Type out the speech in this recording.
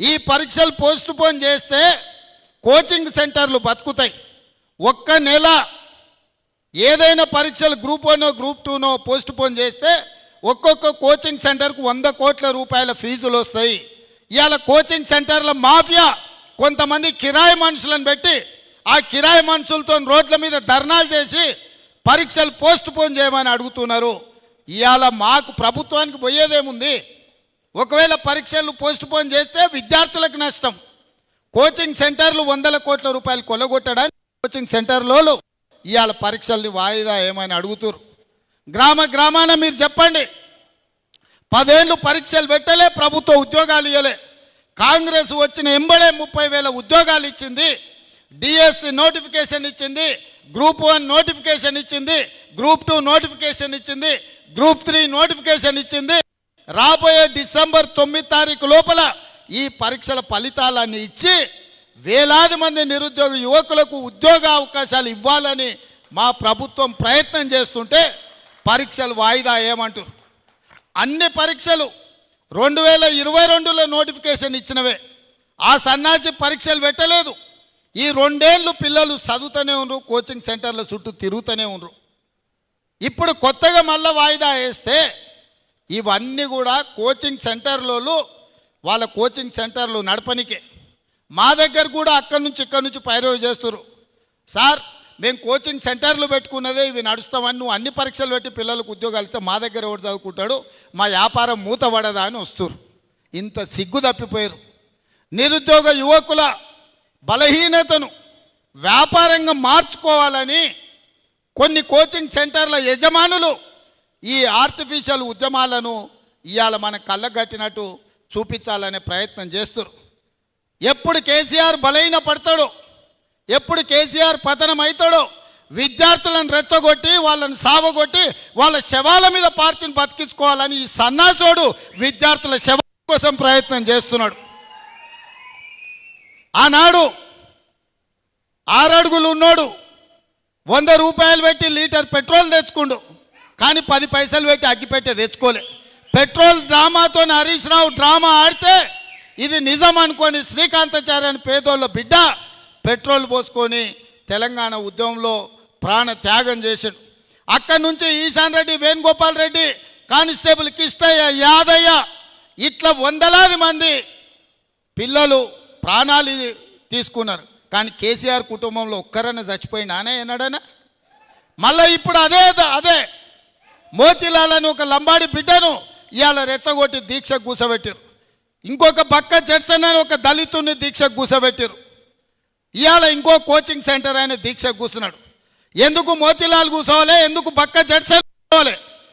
ఈ పరీక్షలు post phone చేస్తే కోచింగ్ సెంటర్లు బతుకుతాయి. ఒక్క నెల ఏదైనా పరీక్షలు గ్రూప్ 1 గ్రూప్ 2 పోస్ట్ పోన్ చేస్తే ఒక్కొక్క కోచింగ్ సెంటర్కు 100 కోట్ల రూపాయల ఫీజులు వస్తాయి. ఇవాళ కోచింగ్ సెంటర్ల మాఫియా కొంతమంది కిరాయి మనుషులను పెట్టి ఆ కిరాయి మనుషులతో రోడ్ల మీద ధర్నాలు చేసి పరీక్షలు పోస్ట్ పోన్ చేయమని అడుగుతున్నారు. ఇవాళ మాకు ప్రభుత్వానికి పోయేదేముంది? ఒకవేళ పరీక్షలు పోస్ట్ పోన్ చేస్తే విద్యార్థులకు నష్టం. కోచింగ్ సెంటర్లు 100 కోట్ల రూపాయలు కొల్లగొట్టడానికి కోచింగ్ సెంటర్లో ఇవాళ పరీక్షల్ని వాయిదా ఏమని అడుగుతారు. గ్రామాన మీరు చెప్పండి, 10 ఏళ్ళు పరీక్షలు పెట్టలే, ప్రభుత్వ ఉద్యోగాలు ఇవ్వలే. కాంగ్రెస్ వచ్చిన ఎంబడే 30,000 ఉద్యోగాలు ఇచ్చింది. డిఎస్సి నోటిఫికేషన్ ఇచ్చింది, గ్రూప్ 1 నోటిఫికేషన్ ఇచ్చింది, గ్రూప్ 2 నోటిఫికేషన్ ఇచ్చింది, గ్రూప్ 3 నోటిఫికేషన్ ఇచ్చింది. రాబోయే డిసెంబర్ 9 తారీఖు లోపల ఈ పరీక్షల ఫలితాలన్నీ ఇచ్చి వేలాది మంది నిరుద్యోగ యువకులకు ఉద్యోగ అవకాశాలు ఇవ్వాలని మా ప్రభుత్వం ప్రయత్నం చేస్తుంటే పరీక్షలు వాయిదా ఏమంటారు? అన్ని పరీక్షలు 2022లో నోటిఫికేషన్ ఇచ్చినవే. ఆ సన్నాసి పరీక్షలు పెట్టలేదు. ఈ 2 ఏళ్ళు పిల్లలు చదువుతూనే ఉన్నారు, కోచింగ్ సెంటర్ల చుట్టూ తిరుగుతూనే ఉన్నారు. ఇప్పుడు కొత్తగా మళ్ళీ వాయిదా వేస్తే ఇవన్నీ కూడా కోచింగ్ సెంటర్లలో వాళ్ళ కోచింగ్ సెంటర్లు నడపనికే. మా దగ్గర కూడా అక్కడి నుంచి పైరవి చేస్తారు. సార్ మేము కోచింగ్ సెంటర్లు పెట్టుకున్నదే ఇవి నడుస్తామని, నువ్వు అన్ని పరీక్షలు పెట్టి పిల్లలకు ఉద్యోగాలు ఇస్తే మా దగ్గర ఎవరు చదువుకుంటాడు, మా వ్యాపారం మూతపడదా అని వస్తారు. ఇంత సిగ్గు తప్పిపోయారు. నిరుద్యోగ యువకుల బలహీనతను వ్యాపారంగా మార్చుకోవాలని కొన్ని కోచింగ్ సెంటర్ల యజమానులు ఈ ఆర్టిఫిషియల్ ఉద్యమాలను ఇవాళ మన కళ్ళగట్టినట్టు చూపించాలనే ప్రయత్నం చేస్తారు. ఎప్పుడు కేసీఆర్ బలహీన పడతాడో, ఎప్పుడు కేసీఆర్ పతనం అవుతాడో విద్యార్థులను రెచ్చగొట్టి వాళ్ళని సావగొట్టి వాళ్ళ శవాల మీద పార్టీని బతికించుకోవాలని ఈ సన్నాసోడు విద్యార్థుల శవం కోసం ప్రయత్నం చేస్తున్నాడు. ఆనాడు 6 అడుగులు ఉన్నాడు 100 రూపాయలు పెట్టి లీటర్ పెట్రోల్ తెచ్చుకుండు, కానీ 10 పైసలు పెట్టి అగ్గిపెట్టే తెచ్చుకోలే. పెట్రోల్ డ్రామాతో హరీష్ రావు డ్రామా ఆడితే ఇది నిజం అనుకొని శ్రీకాంతాచార్య అని పేదోళ్ళ బిడ్డ పెట్రోల్ పోసుకొని తెలంగాణ ఉద్యమంలో ప్రాణ త్యాగం చేశాడు. అక్కడి నుంచి ఈశాన్ రెడ్డి, వేణుగోపాల్ రెడ్డి, కానిస్టేబుల్ కిష్టయ్య, యాదయ్య ఇట్లా వందలాది మంది పిల్లలు ప్రాణాలు తీసుకున్నారు. కానీ కేసీఆర్ కుటుంబంలో ఒక్కరన్నా చచ్చిపోయినానే ఎన్నడనా? మళ్ళీ ఇప్పుడు అదే మోతీలాల్ అని ఒక లంబాడి బిడ్డను ఇవాళ రెచ్చగొట్టి దీక్ష కూసబెట్టారు. ఇంకొక బక్క జడ్సన్ అని ఒక దళితుని దీక్ష కూసబెట్టారు. ఇవాళ ఇంకో కోచింగ్ సెంటర్ ఆయన దీక్ష కూర్చున్నాడు. ఎందుకు మోతీలాల్ కూర్చోవాలి, ఎందుకు బక్క జడ్సన్ కూర్చోవాలి?